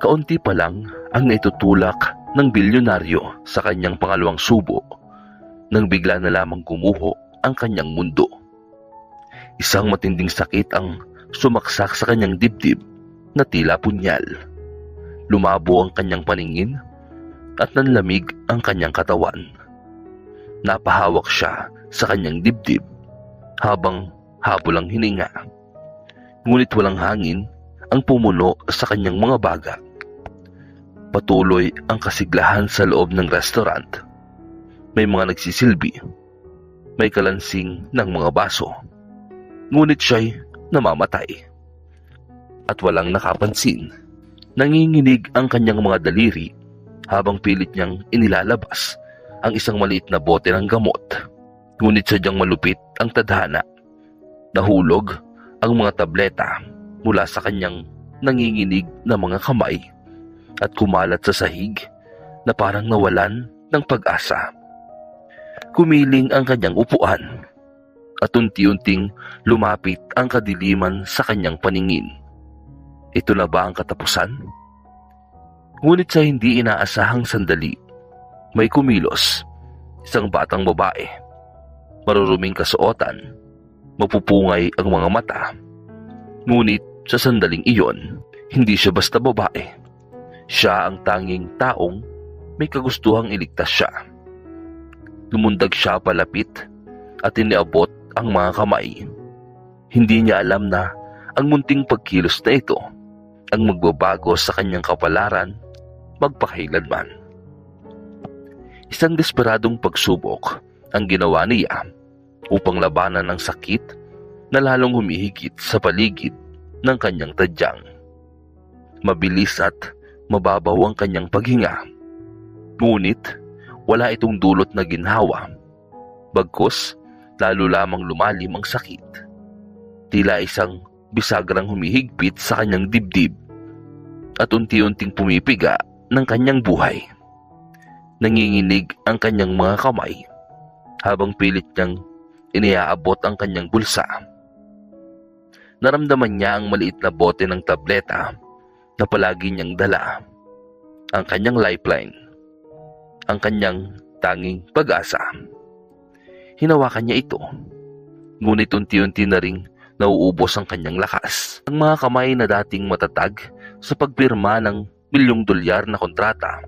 Kaunti pa lang ang naitutulak ng bilyonaryo sa kanyang pangalawang subo nang bigla na lamang gumuho ang kanyang mundo. Isang matinding sakit ang sumaksak sa kanyang dibdib na tila punyal. Lumabo ang kanyang paningin at nanlamig ang kanyang katawan. Napahawak siya sa kanyang dibdib habang habol ang hininga. Ngunit walang hangin ang pumuno sa kanyang mga baga. Patuloy ang kasiglahan sa loob ng restaurant. May mga nagsisilbi, may kalansing ng mga baso. Ngunit siya'y namamatay. At walang nakapansin. Nanginginig ang kanyang mga daliri habang pilit niyang inilalabas ang isang maliit na bote ng gamot. Ngunit sadyang malupit ang tadhana. Nahulog ang mga tableta mula sa kanyang nanginginig na mga kamay at kumalat sa sahig na parang nawalan ng pag-asa. Kumiling ang kanyang upuan at unti-unting lumapit ang kadiliman sa kanyang paningin. Ito na ba ang katapusan? Ngunit sa hindi inaasahang sandali, may kumilos, isang batang babae. Maruruming kasuotan, mapupungay ang mga mata. Ngunit sa sandaling iyon, hindi siya basta babae. Siya ang tanging taong may kagustuhang iligtas siya. Lumundag siya palapit at iniabot ang mga kamay. Hindi niya alam na ang munting pagkilos na ito ang magbabago sa kanyang kapalaran magpakailanman. Isang desperadong pagsubok ang ginawa niya upang labanan ang sakit na lalong humihigit sa paligid ng kanyang tadyang. Mabilis at mababaw ang kanyang paghinga. Ngunit wala itong dulot na ginhawa. Bagkus, lalo lamang lumalim ang sakit. Tila isang bisagrang humihigpit sa kanyang dibdib at unti-unting pumipiga ng kanyang buhay. Nanginginig ang kanyang mga kamay habang pilit niyang iniaabot ang kanyang bulsa. Naramdaman niya ang maliit na bote ng tableta na palagi niyang dala. Ang kanyang lifeline. Ang kanyang tanging pag-asa. Hinawakan niya ito. Ngunit unti-unti na ring nauubos ang kanyang lakas. Ang mga kamay na dating matatag sa pagpirma ng $1,000,000 na kontrata,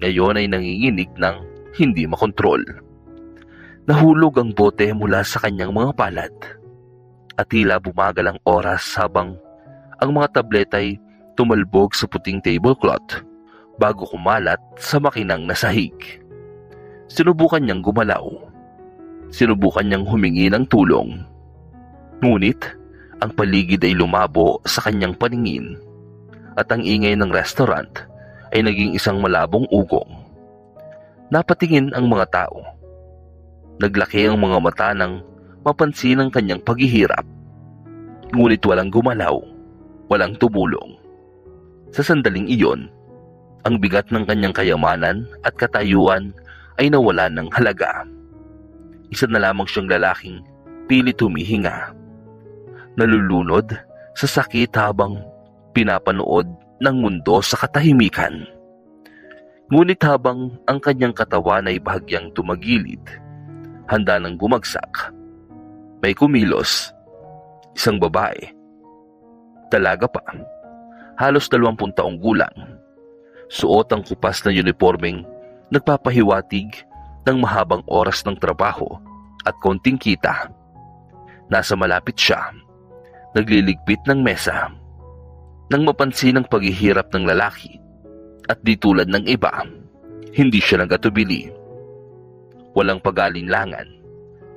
ngayon ay nanginginig ng hindi makontrol. Nahulog ang bote mula sa kanyang mga palad at tila bumagal ang oras habang ang mga tableta ay tumalbog sa puting tablecloth bago kumalat sa makinang nasahig. Sinubukan niyang gumalaw. Sinubukan niyang humingi ng tulong. Ngunit ang paligid ay lumabo sa kanyang paningin at ang ingay ng restaurant ay naging isang malabong ugong. Napatingin ang mga tao. Naglaki ang mga mata nang mapansin ang kanyang paghihirap. Ngunit walang gumalaw, walang tumulong. Sa sandaling iyon, ang bigat ng kanyang kayamanan at katayuan ay nawalan ng halaga. Isa na lamang siyang lalaking pilit humihinga. Nalulunod sa sakit habang pinapanood ng mundo sa katahimikan. Ngunit habang ang kanyang katawan ay bahagyang tumagilid, handa nang bumagsak, may kumilos, isang babae. Dalaga pa, halos 20 taong gulang. Suot ang kupas na uniformeng nagpapahiwatig ng mahabang oras ng trabaho at konting kita. Nasa malapit siya, nagliligpit ng mesa. Nang mapansin ang paghihirap ng lalaki at di tulad ng iba, hindi siya nagatubili. Walang pag-alinlangan,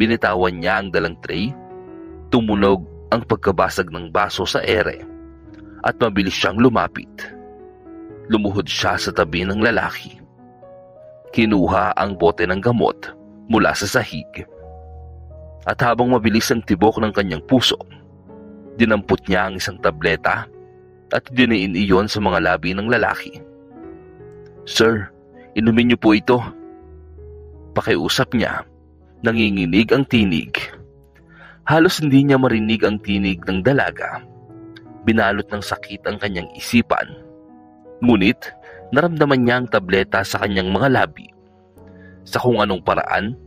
binitawan niya ang dalang tray, tumunog ang pagkabasag ng baso sa ere at mabilis siyang lumapit. Lumuhod siya sa tabi ng lalaki. Kinuha ang bote ng gamot mula sa sahig. At habang mabilis ang tibok ng kanyang puso, dinampot niya ang isang tableta at diniin iyon sa mga labi ng lalaki. "Sir, inumin niyo po ito." Pakiusap niya, nanginginig ang tinig. Halos hindi niya marinig ang tinig ng dalaga. Binalot ng sakit ang kanyang isipan. Ngunit naramdaman niya ang tableta sa kanyang mga labi. Sa kung anong paraan,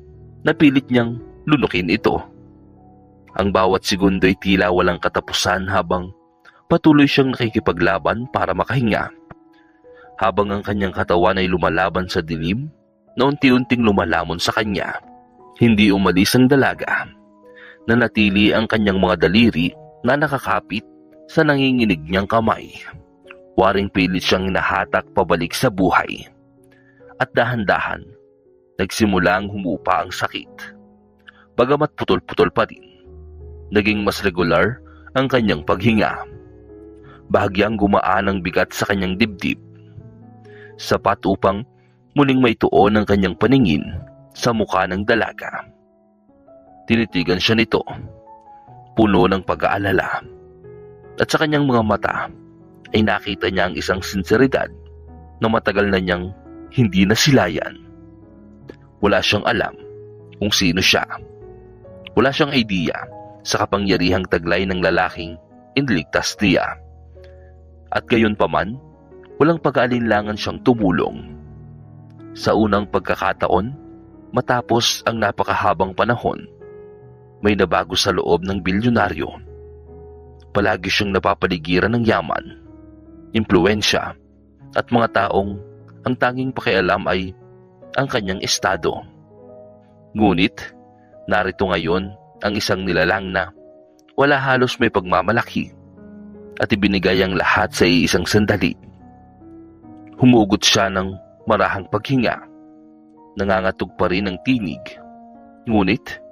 napilit niyang lunukin ito. Ang bawat segundo'y tila walang katapusan habang patuloy siyang nakikipaglaban para makahinga. Habang ang kanyang katawan ay lumalaban sa dilim na unti-unting lumalamon sa kanya, hindi umalis ang dalaga. Nanatili ang kanyang mga daliri na nakakapit sa nanginginig niyang kamay. Waring pilit siyang hinahatak pabalik sa buhay. At dahan-dahan, nagsimulang humupa ang sakit. Bagamat putol-putol pa din, naging mas regular ang kanyang paghinga. Bahagyang gumaan ang bigat sa kanyang dibdib, sapat upang muling maituon ang kanyang paningin sa mukha ng dalaga. Tinitigan siya nito, puno ng pag-aalala, at sa kanyang mga mata ay nakita niya ang isang sinseridad na matagal na niyang hindi nasilayan. Wala siyang alam kung sino siya. Wala siyang idea sa kapangyarihang taglay ng lalaking iniligtas niya. At gayon pa man, walang pag-aalinlangan siyang tumulong. Sa unang pagkakataon, matapos ang napakahabang panahon, may nabago sa loob ng bilyonaryo. Palagi siyang napapaligiran ng yaman, impluwensya, at mga taong ang tanging pakialam ay ang kanyang estado. Ngunit, narito ngayon ang isang nilalang na wala halos may pagmamalaki at ibinigay ang lahat sa iisang sandali. Humugot siya ng marahang paghinga. Nangangatog pa rin ang tinig. Ngunit,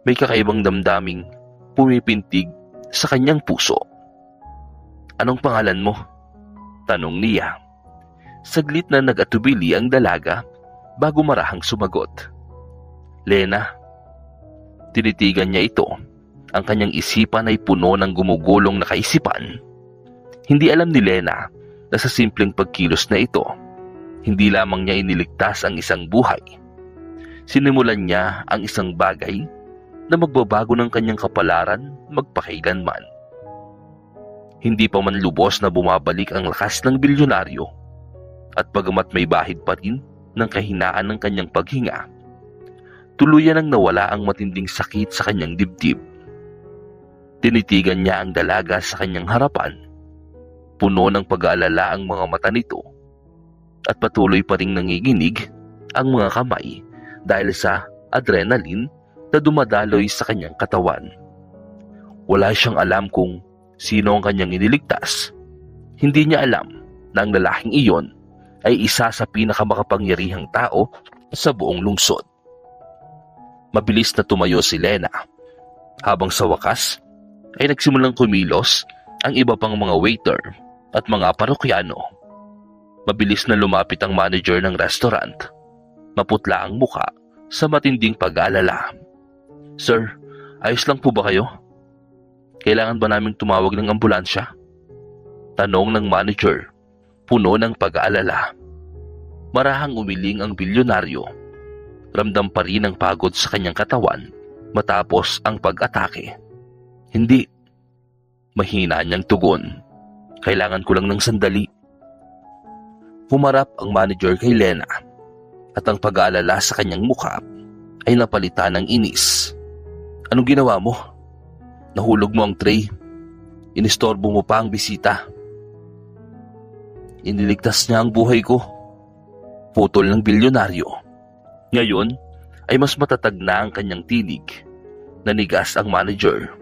may kakaibang damdaming pumipintig sa kanyang puso. "Anong pangalan mo?" tanong niya. Saglit na nag-atubili ang dalaga bago marahang sumagot. "Lena." Tinitigan niya ito. Ang kanyang isipan ay puno ng gumugulong na kaisipan. Hindi alam ni Lena na sa simpleng pagkilos na ito, hindi lamang niya iniligtas ang isang buhay. Sinimulan niya ang isang bagay na magbabago ng kanyang kapalaran magpakailanman. Hindi pa man lubos na bumabalik ang lakas ng bilyonaryo, at bagamat may bahid pa rin ng kahinaan ng kanyang paghinga, tuluyan ang nawala ang matinding sakit sa kanyang dibdib. Tinitigan niya ang dalaga sa kanyang harapan. Puno ng pag-aalala ang mga mata nito, at patuloy pa ring nanginginig ang mga kamay dahil sa adrenaline na dumadaloy sa kanyang katawan. Wala siyang alam kung sino ang kanyang iniligtas. Hindi niya alam na ang lalaking iyon ay isa sa pinakamakapangyarihang tao sa buong lungsod. Mabilis na tumayo si Lena, habang sa wakas ay nagsimulang kumilos ang iba pang mga waiter at mga parokyano. Mabilis na lumapit ang manager ng restaurant. Maputla ang muka sa matinding pag-aalala. "Sir, ayos lang po ba kayo? Kailangan ba naming tumawag ng ambulansya?" tanong ng manager, puno ng pag-aalala. Marahang umiling ang bilyonaryo. Ramdam pa rin ang pagod sa kanyang katawan matapos ang pag-atake. "Hindi." Mahina niyang tugon. "Kailangan ko lang ng sandali." Humarap ang manager kay Lena, at ang pag-aalala sa kanyang mukha ay napalitan ng inis. "Anong ginawa mo? Nahulog mo ang tray. Inistorbo mo pa ang bisita." "Iniligtas niya ang buhay ko." Putol ng bilyonaryo. Ngayon ay mas matatag na ang kanyang tinig. Nanigas ang manager.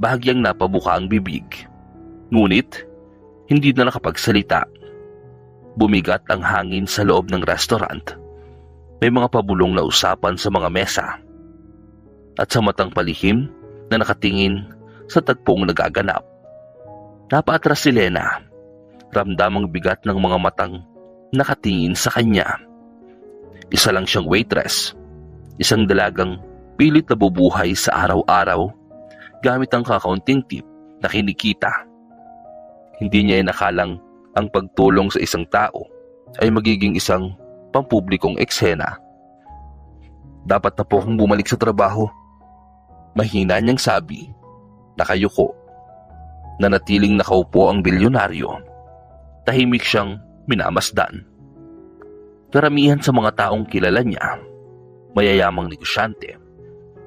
Bahagyang napabuka ang bibig. Ngunit, hindi na nakapagsalita. Bumigat ang hangin sa loob ng restaurant. May mga pabulong na usapan sa mga mesa. At sa matang palihim na nakatingin sa tagpong nagaganap. Napaatras si Lena. Ramdam ang bigat ng mga matang nakatingin sa kanya. Isa lang siyang waitress. Isang dalagang pilit na bubuhay sa araw-araw gamit ang kakaunting tip na kinikita. Hindi niya inakalang ang pagtulong sa isang tao ay magiging isang pampublikong eksena. "Dapat na po akong bumalik sa trabaho." Mahina niyang sabi. Nakayuko. Nanatiling nakaupo ang bilyonaryo. Tahimik siyang minamasdan. Karamihan sa mga taong kilala niya, mayayamang negosyante,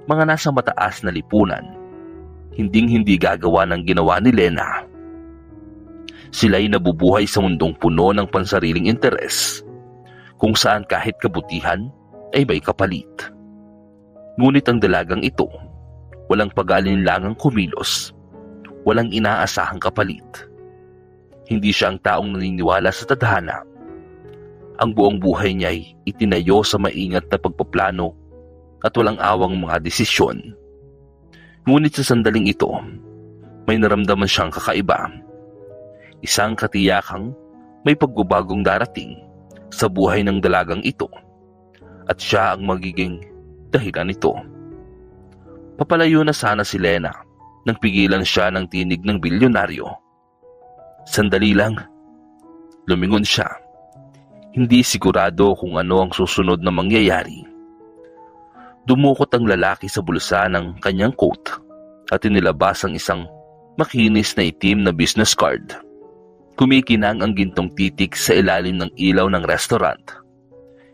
mga nasa mataas na lipunan, hinding-hindi gagawa ng ginawa ni Lena. Sila'y nabubuhay sa mundong puno ng pansariling interes, kung saan kahit kabutihan ay may kapalit. Ngunit ang dalagang ito, walang pag-aalinlangang kumilos, walang inaasahang kapalit. Hindi siya ang taong naniniwala sa tadhana. Ang buong buhay niya ay itinayo sa maingat na pagpaplano at walang awang mga desisyon. Ngunit sa sandaling ito, may naramdaman siyang kakaiba. Isang katiyakang may pagbabagong darating sa buhay ng dalagang ito at siya ang magiging dahilan nito. Papalayo na sana si Lena nang pigilan siya ng tinig ng bilyonaryo. Sandali lang, lumingon siya. Hindi sigurado kung ano ang susunod na mangyayari. Dumukot ang lalaki sa bulsa ng kanyang coat at inilabas ang isang makinis na itim na business card. Kumikinang ang gintong titik sa ilalim ng ilaw ng restaurant.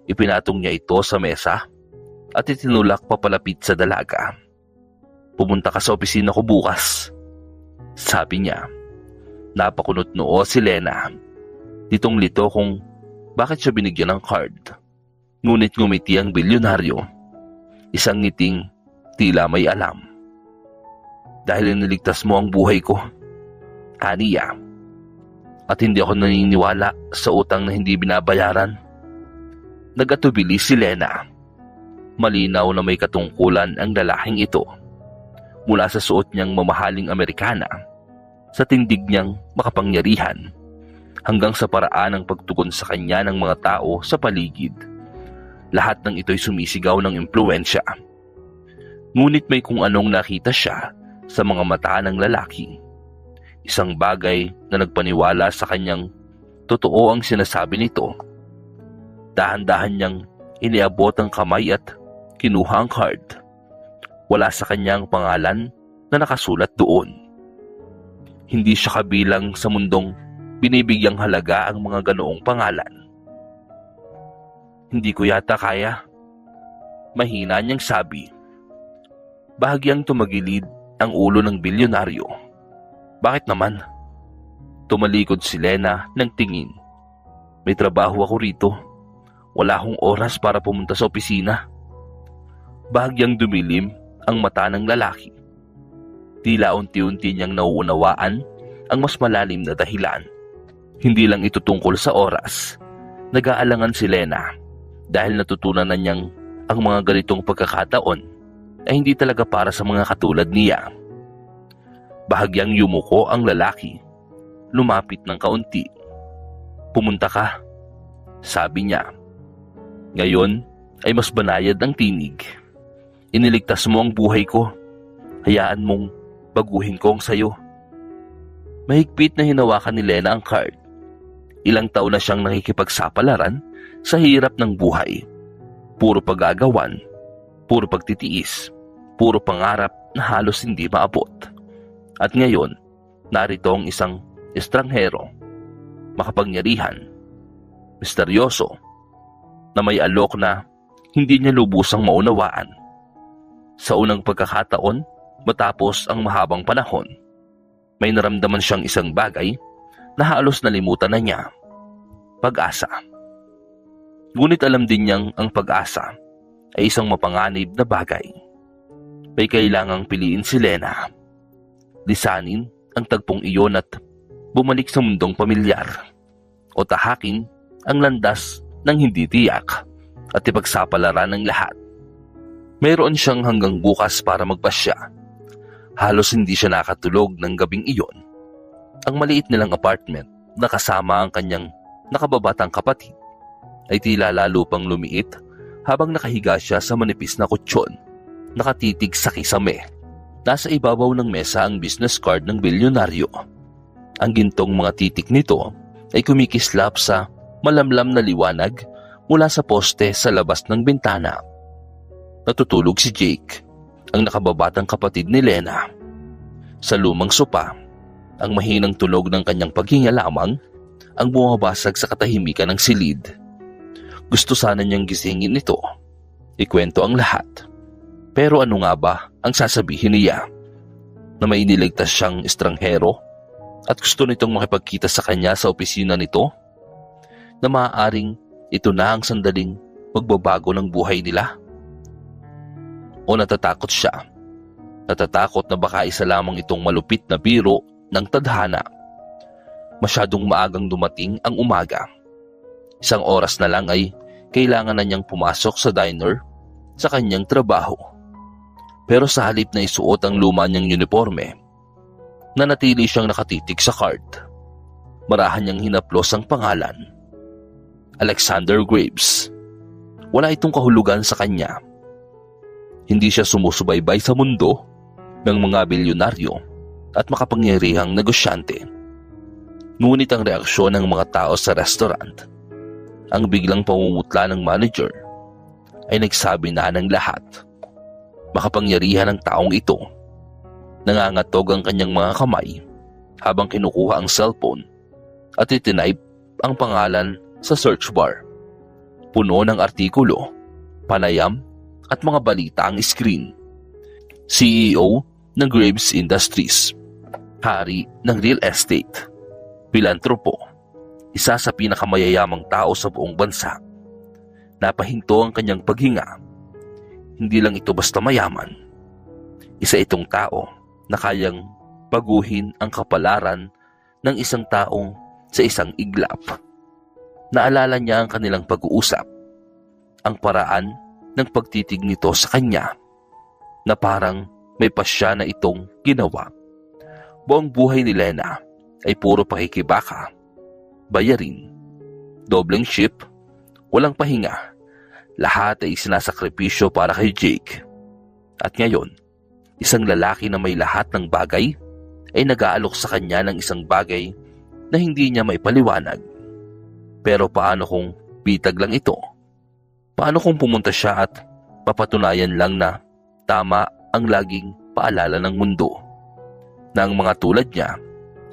Ipinatong niya ito sa mesa at itinulak papalapit sa dalaga. Pumunta ka sa opisina ko bukas, sabi niya. Napakunot noo si Lena. Litong-lito kung bakit siya binigyan ng card. Ngunit ngumiti ang bilyonaryo. Isang ngiting tila may alam. Dahil iniligtas mo ang buhay ko, aniya. At hindi ako naniniwala sa utang na hindi binabayaran. Nagatubili si Lena. Malinaw na may katungkulan ang lalaking ito. Mula sa suot niyang mamahaling Amerikana, sa tindig niyang makapangyarihan, hanggang sa paraan ng pagtugon sa kanya ng mga tao sa paligid. Lahat ng ito'y sumisigaw ng impluwensya. Ngunit may kung anong nakita siya sa mga mata ng lalaki. Isang bagay na nagpaniwala sa kanyang totoo ang sinasabi nito. Dahan-dahan niyang iniabot ang kamay at kinuha ang card. Wala sa kanyang pangalan na nakasulat doon. Hindi siya kabilang sa mundong binibigyang halaga ang mga ganoong pangalan. Hindi ko yata kaya. Mahina niyang sabi. Bahagyang tumagilid ang ulo ng bilyonaryo. Bakit naman? Tumalikod si Lena ng tingin. May trabaho ako rito. Wala akong oras para pumunta sa opisina. Bahagyang dumilim ang mata ng lalaki. Tila unti-unti niyang nauunawaan ang mas malalim na dahilan. Hindi lang ito tungkol sa oras. Nag-aalangan si Lena dahil natutunan na niyang ang mga ganitong pagkakataon ay hindi talaga para sa mga katulad niya. Bahagyang yumuko ang lalaki. Lumapit ng kaunti. Pumunta ka, sabi niya. Ngayon ay mas banayad ang tinig. Iniligtas mo ang buhay ko. Hayaan mong baguhin ko ang sayo. Mahigpit na hinawakan ni Lena ang card. Ilang taon na siyang nakikipagsapalaran sa hirap ng buhay. Puro pag-aagawan, puro pagtitiis, puro pangarap na halos hindi maabot. At ngayon, narito ang isang estranghero, makapangyarihan, misteryoso, na may alok na hindi niya lubusang maunawaan. Sa unang pagkakataon, matapos ang mahabang panahon, may naramdaman siyang isang bagay na halos nalimutan na niya. Pag-asa. Ngunit alam din niyang ang pag-asa ay isang mapanganib na bagay. May kailangang piliin si Lena. Lisanin ang tagpong iyon at bumalik sa mundong pamilyar. O tahakin ang landas ng hindi tiyak at ipagsapalaran ng lahat. Mayroon siyang hanggang bukas para magpasya. Halos hindi siya nakatulog ng gabing iyon. Ang maliit nilang apartment na kasama ang kanyang nakababatang kapatid ay tila lalo pang lumiit habang nakahiga siya sa manipis na kutsyon, nakatitig sa kisame. Nasa ibabaw ng mesa ang business card ng bilyonaryo. Ang gintong mga titik nito ay kumikislap sa malamlam na liwanag mula sa poste sa labas ng bintana. Natutulog si Jake, ang nakababatang kapatid ni Lena. Sa lumang sopa, ang mahinang tunog ng kanyang paghinga lamang ang bumabasag sa katahimikan ng silid. Gusto sana niyang gisingin ito, ikwento ang lahat. Pero ano nga ba ang sasabihin niya? Na may iniligtas siyang estranghero at gusto nitong makipagkita sa kanya sa opisina nito? Na maaaring ito na ang sandaling magbabago ng buhay nila? O natatakot siya? Natatakot na baka isa lamang itong malupit na biro ng tadhana. Masyadong maagang dumating ang umaga. 1 oras na lang ay kailangan na niyang pumasok sa diner sa kanyang trabaho. Pero sa halip na isuot ang luma niyang uniforme, nanatili siyang nakatitig sa card. Marahan niyang hinaplos ang pangalan. Alexander Graves. Wala itong kahulugan sa kanya. Hindi siya sumusubaybay sa mundo ng mga bilyonaryo at makapangyarihang negosyante. Ngunit ang reaksyon ng mga tao sa restaurant, ang biglang pamumutla ng manager, ay nagsabi na ng lahat. Makapangyarihan ng taong ito. Nangangatog ang kanyang mga kamay habang kinukuha ang cellphone at itinipe ang pangalan sa search bar. Puno ng artikulo, panayam at mga balita ang screen. CEO ng Graves Industries, hari ng real estate, pilantropo, isa sa pinakamayayamang tao sa buong bansa. Napahinto ang kanyang paghinga. Hindi lang ito basta mayaman. Isa itong tao na kayang baguhin ang kapalaran ng isang taong sa isang iglap. Naalala niya ang kanilang pag-uusap, ang paraan ng pagtitig nito sa kanya, na parang may pasya na itong ginawa. Buong buhay ni Lena ay puro pakikibaka, bayarin, dobleng shift, walang pahinga. Lahat ay sinasakripisyo para kay Jake. At ngayon, isang lalaki na may lahat ng bagay ay nag-aalok sa kanya ng isang bagay na hindi niya maipaliwanag. Pero paano kung bitag lang ito? Paano kung pumunta siya at papatunayan lang na tama ang laging paalala ng mundo? Na ang mga tulad niya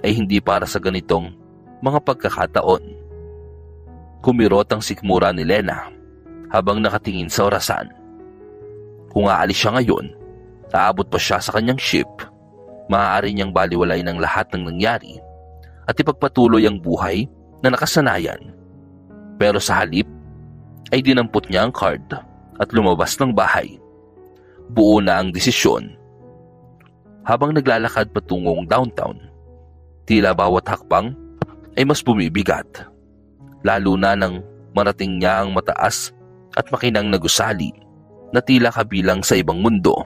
ay hindi para sa ganitong mga pagkakataon. Kumirot ang sikmura ni Lena habang nakatingin sa orasan. Kung aalis siya ngayon, aabot pa siya sa kanyang ship, maaari niyang baliwalay ng lahat ng nangyari at ipagpatuloy ang buhay na nakasanayan. Pero sa halip, ay dinampot niya ang card at lumabas ng bahay. Buo na ang desisyon. Habang naglalakad patungong downtown, tila bawat hakbang ay mas bumibigat. Lalo na nang marating niya ang mataas at makinang na gusali na tila kabilang sa ibang mundo.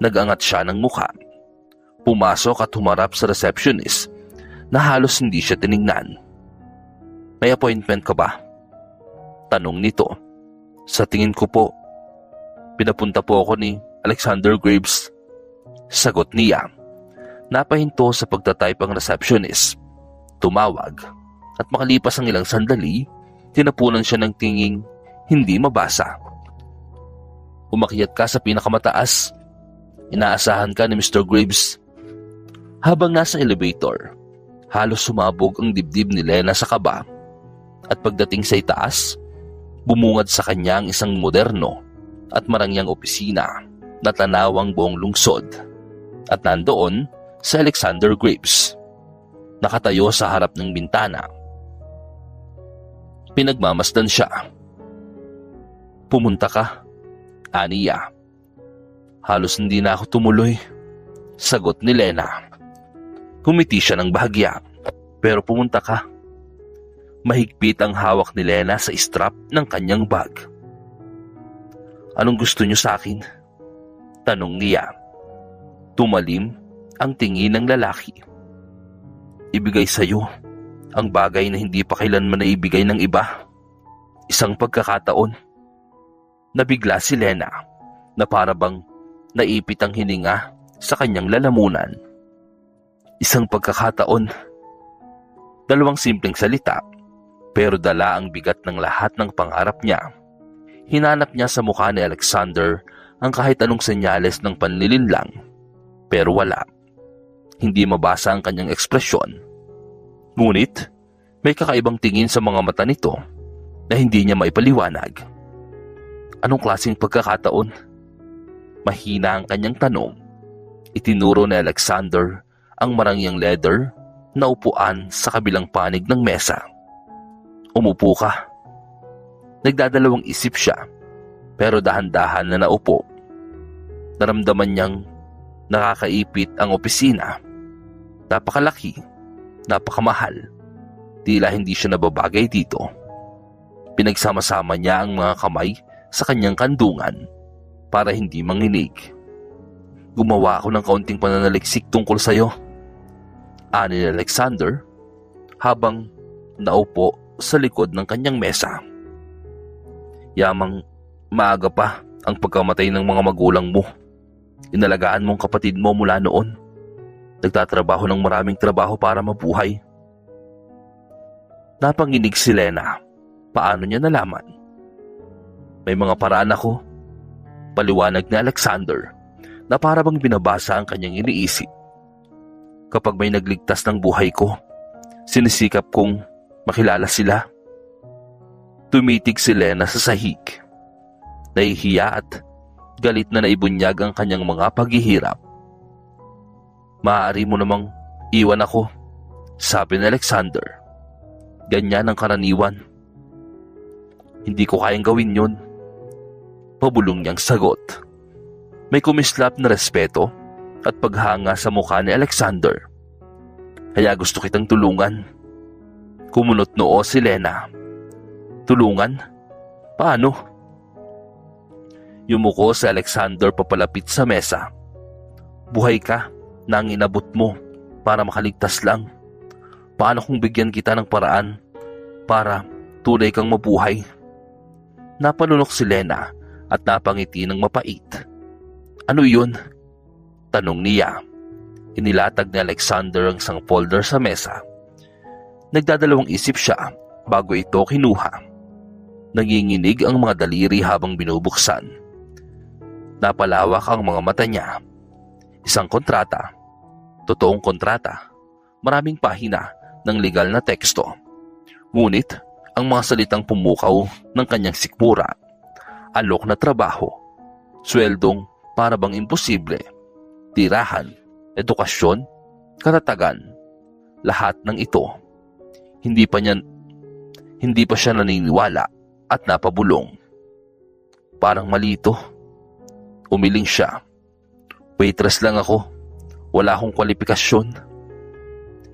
Nag-angat siya ng mukha. Pumasok at humarap sa receptionist na halos hindi siya tiningnan. May appointment ka ba? Tanong nito. Sa tingin ko po, pinapunta po ako ni Alexander Graves. Sagot niya. Napahinto sa pagtatype ang receptionist. Tumawag at makalipas ang ilang sandali, tinapunan siya ng tinging hindi mabasa. Umakyat ka sa pinakamataas. Inaasahan ka ni Mr. Graves. Habang nasa elevator, halos sumabog ang dibdib ni Lena sa kaba. At pagdating sa itaas, bumungad sa kanya ang isang moderno at marangyang opisina na tanawang buong lungsod. At nandoon si Alexander Graves, nakatayo sa harap ng bintana. Pinagmamasdan siya. Pumunta ka, aniya. Halos hindi na ako tumuloy, sagot ni Lena. Kumiti siya ng bahagya. Pero pumunta ka. Mahigpit ang hawak ni Lena sa strap ng kanyang bag. Anong gusto niyo sa akin? Tanong niya. Tumalim ang tingin ng lalaki. Ibigay sa'yo ang bagay na hindi pa kailanman naibigay ng iba. Isang pagkakataon. Nabigla si Lena na parabang naipit ang hininga sa kanyang lalamunan. Isang pagkakataon. 2 simpleng salita, pero dala ang bigat ng lahat ng pangarap niya. Hinanap niya sa mukha ni Alexander ang kahit anong senyales ng panlilinlang, pero wala. Hindi mabasa ang kanyang ekspresyon. Ngunit, May kakaibang tingin sa mga mata nito na hindi niya maipaliwanag. Anong klaseng pagkakataon? Mahina ang kanyang tanong. Itinuro ni Alexander ang marangyang leather na upuan sa kabilang panig ng mesa. Umupo ka. Nagdadalawang isip siya, pero dahan-dahan na naupo. Naramdaman niyang nakakaipit ang opisina. Napakalaki, napakamahal. Tila hindi siya nababagay dito. Pinagsama-sama niya ang mga kamay sa kanyang kandungan para hindi manginig. Gumawa ako ng kaunting pananaliksik tungkol sa'yo, ani ni Alexander habang naupo sa likod ng kanyang mesa. Yamang maaga pa ang pagkamatay ng mga magulang mo. Inalagaan mong kapatid mo mula noon. Nagtatrabaho ng maraming trabaho para mabuhay. Napanginig si Lena. Paano niya nalaman? May mga paraan ako. Paliwanag ni Alexander na para bang binabasa ang kanyang iniisip. Kapag may nagligtas ng buhay ko, sinisikap kong makilala sila. Tumitig si Lena sa sahig. Nahihiya at galit na naibunyag ang kanyang mga paghihirap. Maaari mo namang iwan ako, sabi ni Alexander. Ganyan ang karaniwan. Hindi ko kayang gawin yun. Pabulong niyang sagot. May kumislap na respeto at paghanga sa mukha ni Alexander. Kaya gusto kitang tulungan. Kumunot noo si Lena. Tulungan? Paano? Yumuko si Alexander papalapit sa mesa. Buhay ka na ang inabot mo para makaligtas lang. Paano kung bigyan kita ng paraan para tunay kang mabuhay? Napalunok si Lena at napangiti ng mapait. Ano yun? Tanong niya. Inilatag ni Alexander ang isang folder sa mesa. Nagdadalawang isip siya bago ito kinuha. Nanginginig ang mga daliri habang binubuksan. Napalawak ang mga mata niya. Isang kontrata. Totoong kontrata. Maraming pahina ng legal na teksto. Ngunit ang mga salitang pumukaw ng kanyang sikmura. Alok na trabaho. Sweldong para bang imposible. Tirahan, edukasyon, katatagan. Lahat ng ito. Hindi pa siya naniniwala at napabulong. Parang malito. Umiling siya. Waitress lang ako. Wala akong kwalifikasyon.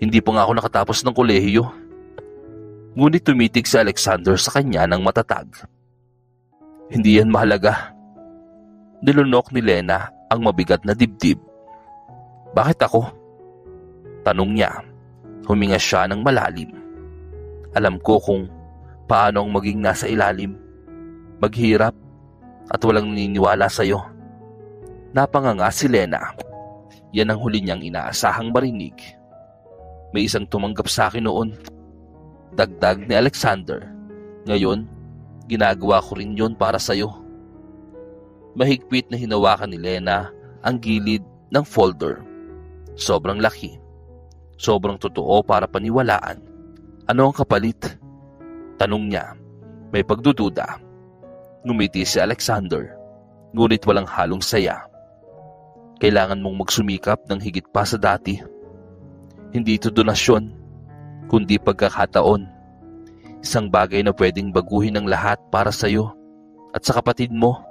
Hindi pa nga ako nakatapos ng kolehiyo. Ngunit tumitig si Alexander sa kanya ng matatag. Hindi yan mahalaga. Nilunok ni Lena ang mabigat na dibdib. Bakit ako? Tanong niya. Huminga siya ng malalim. Alam ko kung paano ang maging nasa ilalim. Maghirap at walang naniniwala sa'yo. Napanganga si Lena. Yan ang huli niyang inaasahang marinig. May isang tumanggap sa akin noon. Dagdag ni Alexander. Ngayon, ginagawa ko rin yun para sa'yo. Mahigpit na hinawakan ni Lena ang gilid ng folder. Sobrang laki. Sobrang totoo para paniwalaan. Ano ang kapalit? Tanong niya. May pagdududa. Ngumiti si Alexander. Ngunit walang halong saya. Kailangan mong magsumikap ng higit pa sa dati. Hindi ito donasyon, kundi pagkakataon. Isang bagay na pwedeng baguhin ang lahat para sa iyo at sa kapatid mo.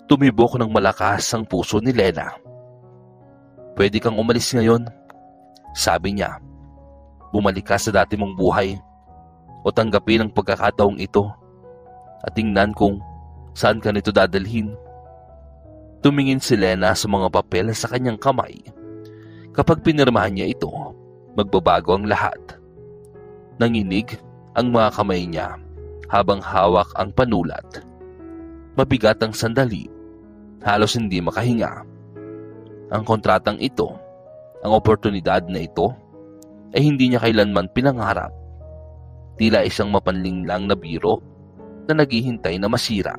Tumibok ng malakas ang puso ni Lena. Pwede kang umalis ngayon, sabi niya. Bumalik ka sa dati mong buhay o tanggapin ang pagkakataong ito at tingnan kung saan ka nito dadalhin. Tumingin si Lena sa mga papel sa kanyang kamay. Kapag pinirmahan niya ito, magbabago ang lahat. Nanginig ang mga kamay niya habang hawak ang panulat. Mabigat ang sandali, halos hindi makahinga. Ang kontratang ito, ang oportunidad na ito, ay hindi niya kailanman pinangarap. Tila isang mapanlinlang na biro na naghihintay na masira.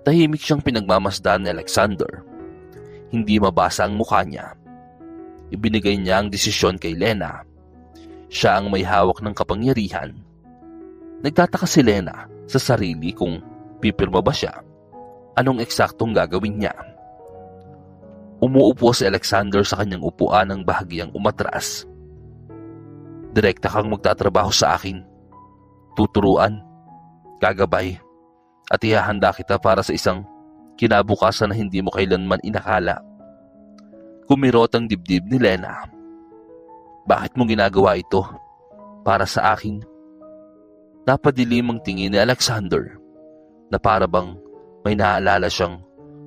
Tahimik siyang pinagmamasdan ni Alexander. Hindi mabasa ang mukha niya. Ibinigay niya ang desisyon kay Lena. Siya ang may hawak ng kapangyarihan. Nagtataka si Lena sa sarili kung pipirma ba siya. Anong eksaktong gagawin niya? Umuupo si Alexander sa kanyang upuan ng bahagyang umatras. Direkta kang magtatrabaho sa akin. Tuturuan, gagabay, at ihahanda kita para sa isang kinabukasan na hindi mo kailanman inakala. Kumirot ang dibdib ni Lena. Bakit mo ginagawa ito? Para sa akin? Napadilim ang tingin ni Alexander na para bang may naaalala siyang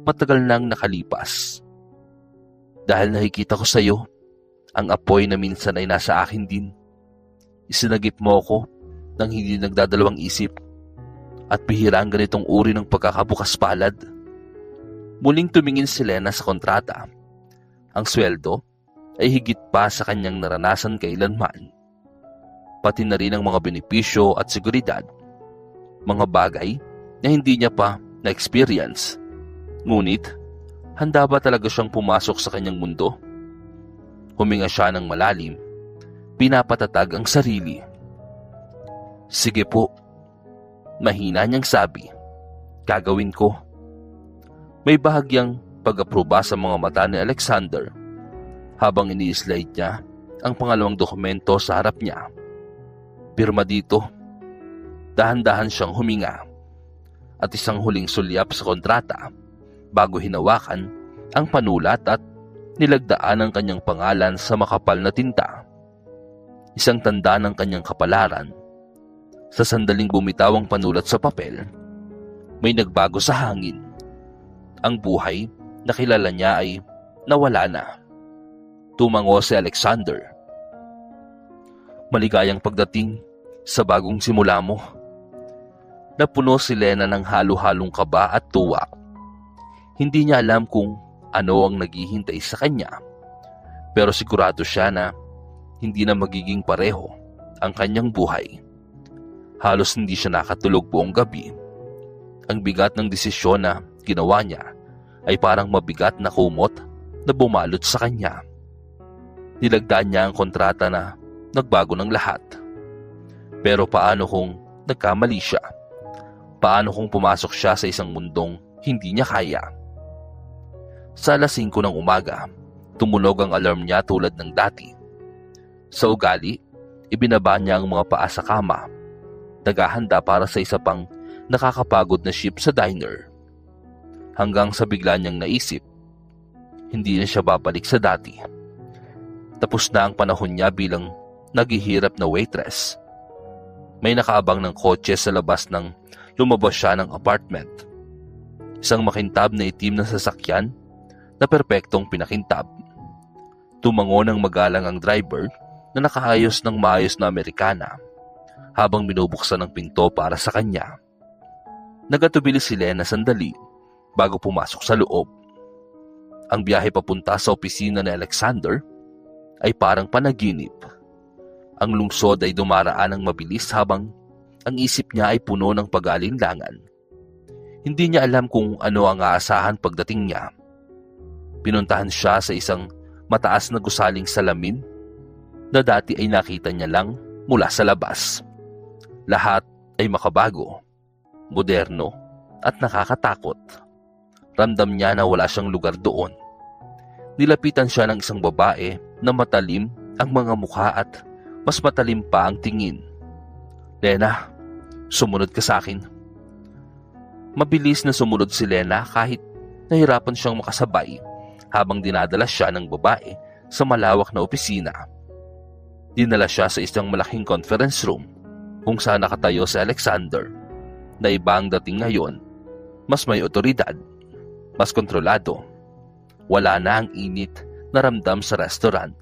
matagal nang nakalipas. Dahil nakikita ko sa iyo ang apoy na minsan ay nasa akin din. Isinagip mo ako nang hindi nagdadalawang isip at bihira ang ganitong uri ng pagkakabukas palad. Muling tumingin si Lena sa kontrata. Ang sweldo ay higit pa sa kanyang naranasan kailanman. Pati na rin ang mga benepisyo at seguridad. Mga bagay na hindi niya pa na-experience. Ngunit, handa ba talaga siyang pumasok sa kanyang mundo? Huminga siya ng malalim. Pinapatatag ang sarili. Sige po. Mahina niyang sabi. Gagawin ko. May bahagyang pag-aproba sa mga mata ni Alexander habang ini-slide niya ang pangalawang dokumento sa harap niya. Pirma dito. Dahan-dahan siyang huminga at isang huling sulyap sa kontrata bago hinawakan ang panulat at nilagdaan ang kanyang pangalan sa makapal na tinta. Isang tanda ng kanyang kapalaran. Sa sandaling bumitaw ang panulat sa papel, may nagbago sa hangin. Ang buhay na kilala niya ay nawala na. Tumango si Alexander. Maligayang pagdating sa bagong simula mo. Napuno si Lena ng halo-halong kaba at tuwa. Hindi niya alam kung ano ang naghihintay sa kanya. Pero sigurado siya na hindi na magiging pareho ang kanyang buhay. Halos hindi siya nakatulog buong gabi. Ang bigat ng desisyon na ginawa niya ay parang mabigat na kumot na bumalot sa kanya. Nilagdaan niya ang kontrata na nagbago ng lahat. Pero paano kung nagkamali siya? Paano kung pumasok siya sa isang mundong hindi niya kaya? Sa alas 5 ng umaga, tumunog ang alarm niya tulad ng dati. Sa ugali, ibinaba niya ang mga paa sa kama. Naghahanda para sa isa pang nakakapagod na shift sa diner. Hanggang sa bigla niyang naisip, hindi na siya babalik sa dati. Tapos na ang panahon niya bilang naghihirap na waitress. May nakaabang ng kotse sa labas nang lumabas siya ng apartment. Isang makintab na itim na sasakyan na perpektong pinakintab. Tumango ng magalang ang driver na nakaayos ng maayos na Amerikana habang binubuksan ang pinto para sa kanya. Nagatubili si Lena sandali bago pumasok sa loob. Ang biyahe papunta sa opisina ni Alexander ay parang panaginip. Ang lungsod ay dumaraan ng mabilis habang ang isip niya ay puno ng pag-aalinlangan. Hindi niya alam kung ano ang aasahan pagdating niya. Pinuntahan siya sa isang mataas na gusaling salamin na dati ay nakita niya lang mula sa labas. Lahat ay makabago, moderno at nakakatakot. Ramdam niya na wala siyang lugar doon. Nilapitan siya ng isang babae na matalim ang mga mukha at mas matalim pa ang tingin. Lena, sumunod ka sa akin. Mabilis na sumunod si Lena kahit nahirapan siyang makasabay habang dinadala siya ng babae sa malawak na opisina. Dinala siya sa isang malaking conference room kung saan nakatayo si Alexander na iba ang dating ngayon. Mas may otoridad, mas kontrolado. Wala na ang init na ramdam sa restaurant.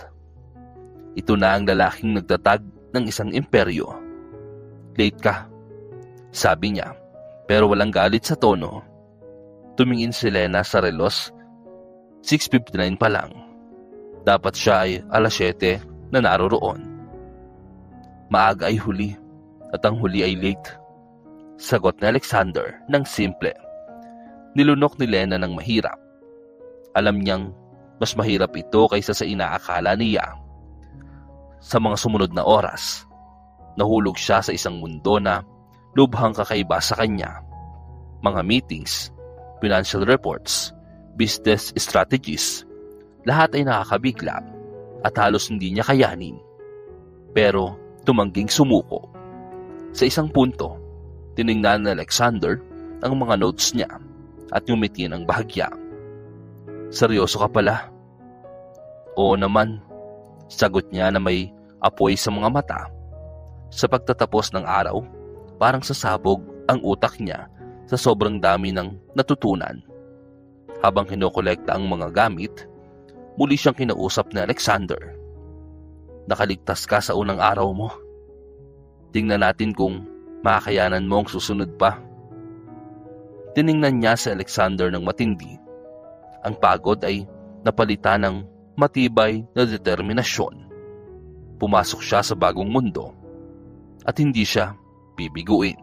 Ito na ang lalaking nagtatag ng isang imperyo. Late ka, sabi niya, pero walang galit sa tono. Tumingin si Lena sa relos, 6:59 pa lang. Dapat siya ay alas 7 na naroroon. Maaga ay huli at ang huli ay late, sagot ni Alexander ng simple. Nilunok ni Lena ng mahirap. Alam niyang mas mahirap ito kaysa sa inaakala niya. Sa mga sumunod na oras, nahulog siya sa isang mundo na lubhang kakaiba sa kanya. Mga meetings, financial reports, business strategies, lahat ay nakakabigla at halos hindi niya kayanin. Pero tumangging sumuko. Sa isang punto, tiningnan ni Alexander ang mga notes niya at ngumiti ng bahagya. "Seryoso ka pala?" "Oo naman," sagot niya na may apoy sa mga mata. Sa pagtatapos ng araw, parang sasabog ang utak niya sa sobrang dami ng natutunan. Habang kinokolekta ang mga gamit, muli siyang kinausap ni Alexander. "Nakaligtas ka sa unang araw mo. Tingnan natin kung makakayanan mo ang susunod pa." Tiningnan niya si Alexander ng matindi. Ang pagod ay napalitan ng matibay na determinasyon. Pumasok siya sa bagong mundo at hindi siya bibiguin.